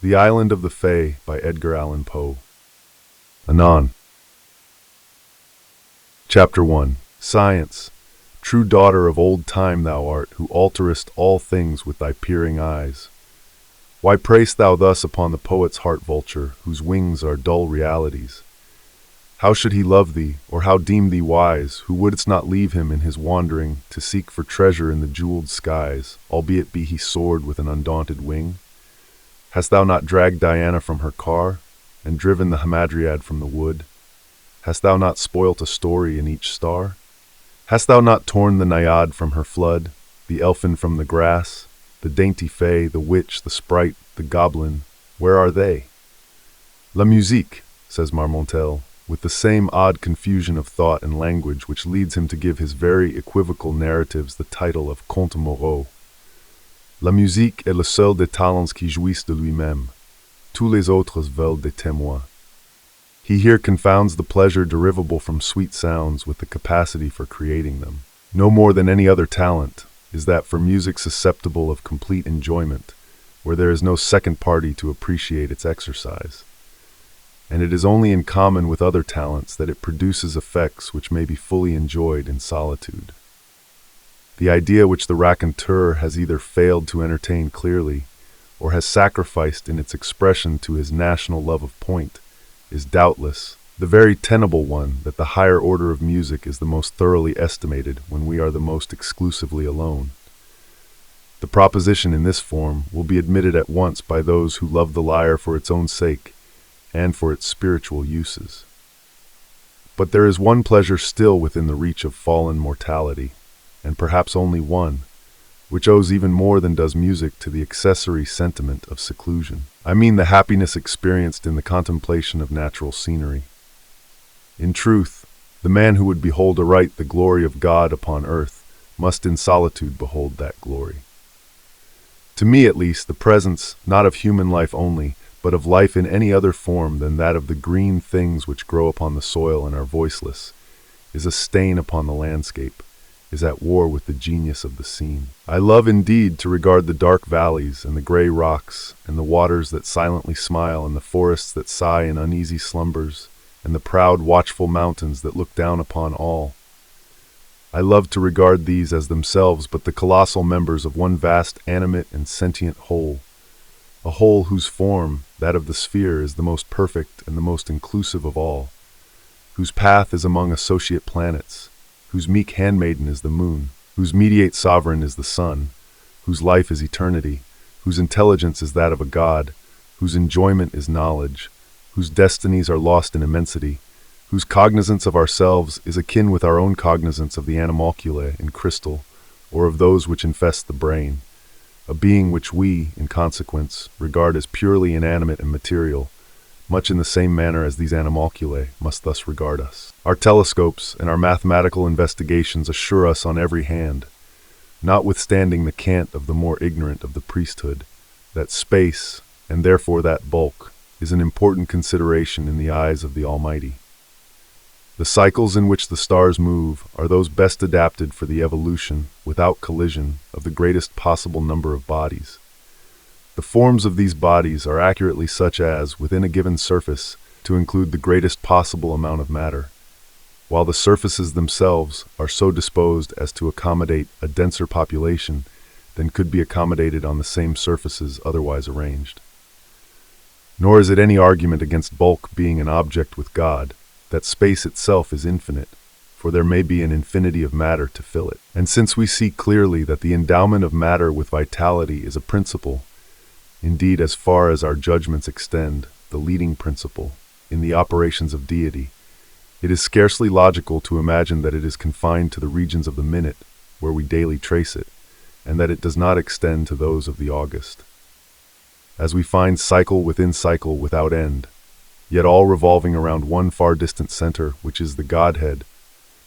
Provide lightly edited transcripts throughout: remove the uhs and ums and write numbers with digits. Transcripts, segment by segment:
The Island of the Fae by Edgar Allan Poe. Anon. Chapter 1. Science, true daughter of old time thou art, who alterest all things with thy peering eyes. Why preyest thou thus upon the poet's heart-vulture, whose wings are dull realities? How should he love thee, or how deem thee wise, who wouldst not leave him in his wandering, to seek for treasure in the jeweled skies, albeit be he soared with an undaunted wing? Hast thou not dragged Diana from her car, and driven the Hamadryad from the wood? Hast thou not spoilt a story in each star? Hast thou not torn the Naiad from her flood, the elfin from the grass, the dainty fay, the witch, the sprite, the goblin? Where are they? La musique, says Marmontel, with the same odd confusion of thought and language which leads him to give his very equivocal narratives the title of contes moraux. La musique est le seul des talents qui jouissent de lui-même. Tous les autres veulent des témoins. He here confounds the pleasure derivable from sweet sounds with the capacity for creating them. No more than any other talent is that for music susceptible of complete enjoyment, where there is no second party to appreciate its exercise. And it is only in common with other talents that it produces effects which may be fully enjoyed in solitude. The idea which the raconteur has either failed to entertain clearly, or has sacrificed in its expression to his national love of point, is doubtless the very tenable one that the higher order of music is the most thoroughly estimated when we are the most exclusively alone. The proposition in this form will be admitted at once by those who love the lyre for its own sake and for its spiritual uses. But there is one pleasure still within the reach of fallen mortality, and perhaps only one, which owes even more than does music to the accessory sentiment of seclusion. I mean the happiness experienced in the contemplation of natural scenery. In truth, the man who would behold aright the glory of God upon earth must in solitude behold that glory. To me at least, the presence, not of human life only, but of life in any other form than that of the green things which grow upon the soil and are voiceless, is a stain upon the landscape, is at war with the genius of the scene. I love indeed to regard the dark valleys and the gray rocks and the waters that silently smile and the forests that sigh in uneasy slumbers and the proud watchful mountains that look down upon all. I love to regard these as themselves but the colossal members of one vast animate and sentient whole, a whole whose form, that of the sphere, is the most perfect and the most inclusive of all, whose path is among associate planets, whose meek handmaiden is the moon, whose mediate sovereign is the sun, whose life is eternity, whose intelligence is that of a god, whose enjoyment is knowledge, whose destinies are lost in immensity, whose cognizance of ourselves is akin with our own cognizance of the animalculae in crystal, or of those which infest the brain, a being which we, in consequence, regard as purely inanimate and material, much in the same manner as these animalculae must thus regard us. Our telescopes and our mathematical investigations assure us on every hand, notwithstanding the cant of the more ignorant of the priesthood, that space, and therefore that bulk, is an important consideration in the eyes of the Almighty. The cycles in which the stars move are those best adapted for the evolution, without collision, of the greatest possible number of bodies. The forms of these bodies are accurately such as, within a given surface, to include the greatest possible amount of matter, while the surfaces themselves are so disposed as to accommodate a denser population than could be accommodated on the same surfaces otherwise arranged. Nor is it any argument against bulk being an object with God, that space itself is infinite, for there may be an infinity of matter to fill it. And since we see clearly that the endowment of matter with vitality is a principle, indeed, as far as our judgments extend, the leading principle, in the operations of deity, it is scarcely logical to imagine that it is confined to the regions of the minute, where we daily trace it, and that it does not extend to those of the august. As we find cycle without end, yet all revolving around one far distant center, which is the Godhead,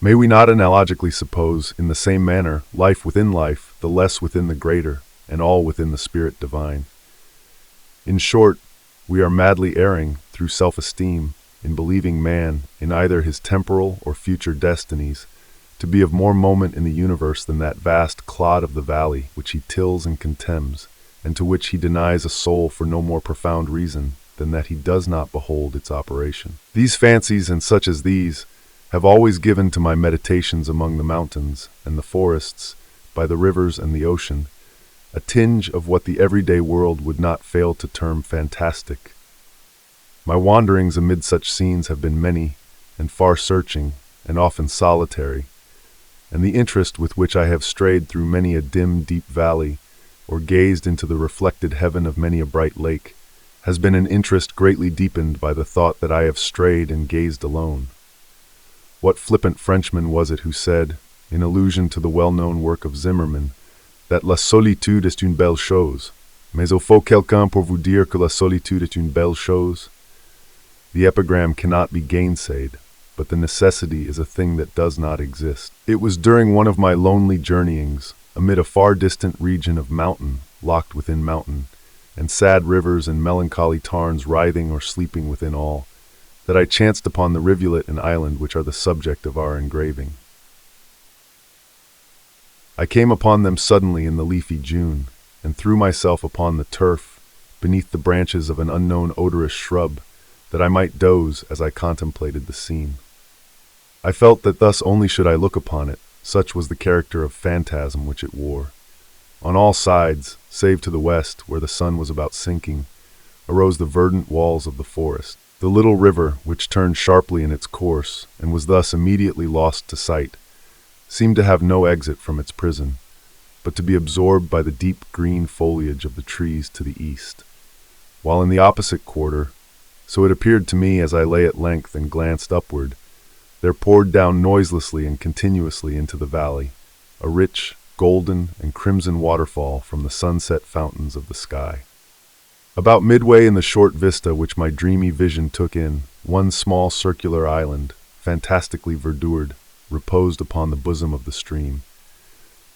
may we not analogically suppose, in the same manner, life within life, the less within the greater, and all within the Spirit divine? In short, we are madly erring, through self-esteem, in believing man, in either his temporal or future destinies, to be of more moment in the universe than that vast clod of the valley which he tills and contemns, and to which he denies a soul for no more profound reason than that he does not behold its operation. These fancies, and such as these, have always given to my meditations among the mountains and the forests, by the rivers and the ocean, a tinge of what the everyday world would not fail to term fantastic. My wanderings amid such scenes have been many and far-searching and often solitary, and the interest with which I have strayed through many a dim, deep valley, or gazed into the reflected heaven of many a bright lake, has been an interest greatly deepened by the thought that I have strayed and gazed alone. What flippant Frenchman was it who said, in allusion to the well-known work of Zimmermann, that la solitude est une belle chose, mais il faut quelqu'un pour vous dire que la solitude est une belle chose? The epigram cannot be gainsayed, but the necessity is a thing that does not exist. It was during one of my lonely journeyings, amid a far distant region of mountain, locked within mountain, and sad rivers and melancholy tarns writhing or sleeping within all, that I chanced upon the rivulet and island which are the subject of our engraving. I came upon them suddenly in the leafy June, and threw myself upon the turf, beneath the branches of an unknown odorous shrub, that I might doze as I contemplated the scene. I felt that thus only should I look upon it, such was the character of phantasm which it wore. On all sides, save to the west, where the sun was about sinking, arose the verdant walls of the forest. The little river, which turned sharply in its course, and was thus immediately lost to sight, seemed to have no exit from its prison, but to be absorbed by the deep green foliage of the trees to the east, while in the opposite quarter, so it appeared to me as I lay at length and glanced upward, there poured down noiselessly and continuously into the valley a rich, golden, and crimson waterfall from the sunset fountains of the sky. About midway in the short vista which my dreamy vision took in, one small circular island, fantastically verdured, reposed upon the bosom of the stream.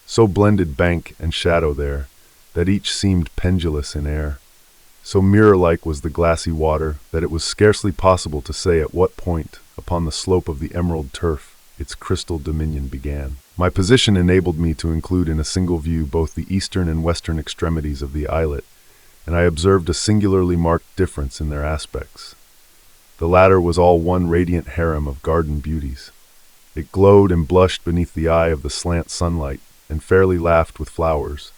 So blended bank and shadow there, that each seemed pendulous in air. So mirror-like was the glassy water, that it was scarcely possible to say at what point, upon the slope of the emerald turf, its crystal dominion began. My position enabled me to include in a single view both the eastern and western extremities of the islet, and I observed a singularly marked difference in their aspects. The latter was all one radiant harem of garden beauties. It glowed and blushed beneath the eye of the slant sunlight, and fairly laughed with flowers.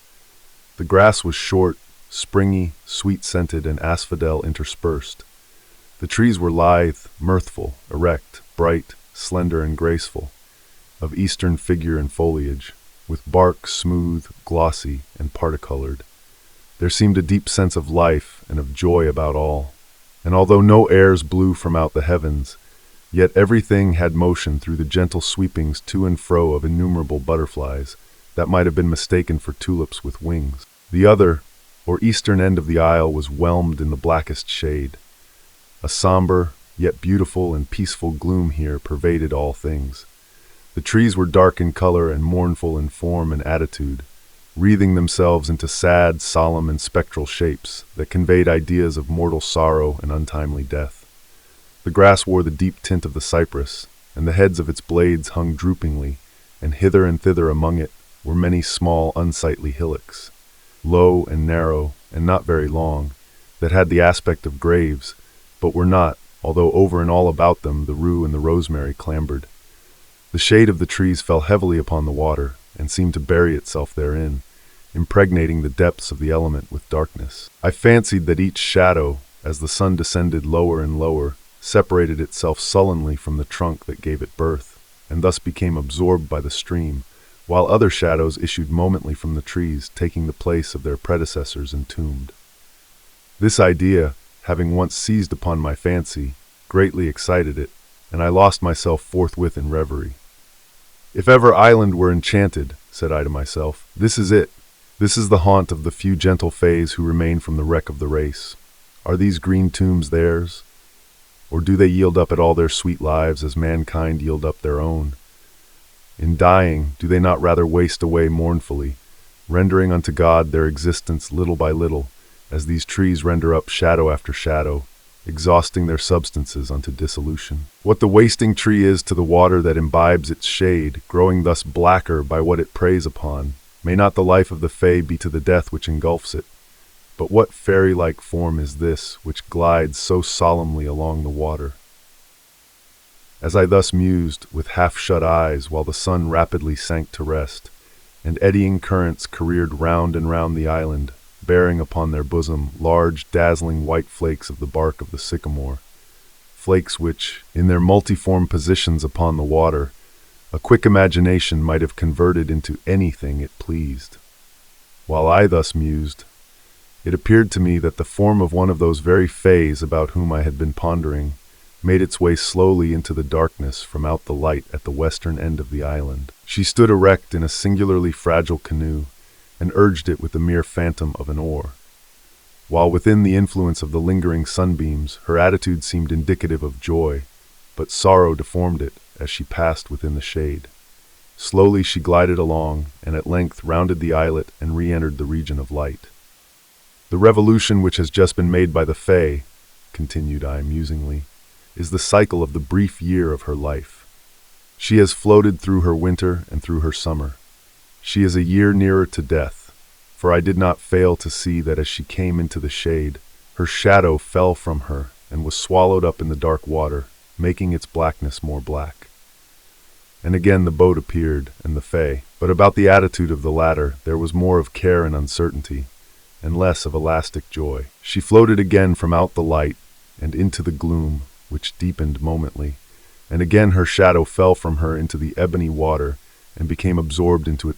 The grass was short, springy, sweet-scented, and asphodel interspersed. The trees were lithe, mirthful, erect, bright, slender, and graceful, of eastern figure and foliage, with bark smooth, glossy, and particolored. There seemed a deep sense of life and of joy about all, and although no airs blew from out the heavens, yet everything had motion through the gentle sweepings to and fro of innumerable butterflies that might have been mistaken for tulips with wings. The other, or eastern end of the isle was whelmed in the blackest shade. A somber, yet beautiful and peaceful gloom here pervaded all things. The trees were dark in color and mournful in form and attitude, wreathing themselves into sad, solemn, and spectral shapes that conveyed ideas of mortal sorrow and untimely death. The grass wore the deep tint of the cypress, and the heads of its blades hung droopingly, and hither and thither among it were many small, unsightly hillocks, low and narrow, and not very long, that had the aspect of graves, but were not, although over and all about them the rue and the rosemary clambered. The shade of the trees fell heavily upon the water, and seemed to bury itself therein, impregnating the depths of the element with darkness. I fancied that each shadow, as the sun descended lower and lower, separated itself sullenly from the trunk that gave it birth, and thus became absorbed by the stream, while other shadows issued momently from the trees, taking the place of their predecessors entombed. This idea, having once seized upon my fancy, greatly excited it, and I lost myself forthwith in reverie. If ever island were enchanted, said I to myself, this is it. This is the haunt of the few gentle fays who remain from the wreck of the race. Are these green tombs theirs? Or do they yield up at all their sweet lives as mankind yield up their own? In dying, do they not rather waste away mournfully, rendering unto God their existence little by little, as these trees render up shadow after shadow, exhausting their substances unto dissolution? What the wasting tree is to the water that imbibes its shade, growing thus blacker by what it preys upon, may not the life of the fay be to the death which engulfs it? But what fairy-like form is this which glides so solemnly along the water? As I thus mused, with half-shut eyes, while the sun rapidly sank to rest, and eddying currents careered round and round the island, bearing upon their bosom large, dazzling white flakes of the bark of the sycamore, flakes which, in their multiform positions upon the water, a quick imagination might have converted into anything it pleased. While I thus mused, it appeared to me that the form of one of those very fays about whom I had been pondering made its way slowly into the darkness from out the light at the western end of the island. She stood erect in a singularly fragile canoe, and urged it with the mere phantom of an oar. While within the influence of the lingering sunbeams, her attitude seemed indicative of joy, but sorrow deformed it as she passed within the shade. Slowly she glided along, and at length rounded the islet and re-entered the region of light. The revolution which has just been made by the Fae, continued I musingly, is the cycle of the brief year of her life. She has floated through her winter and through her summer. She is a year nearer to death, for I did not fail to see that as she came into the shade, her shadow fell from her and was swallowed up in the dark water, making its blackness more black. And again the boat appeared, and the Fae, but about the attitude of the latter there was more of care and uncertainty, and less of elastic joy. She floated again from out the light and into the gloom, which deepened momently, and again her shadow fell from her into the ebony water and became absorbed into it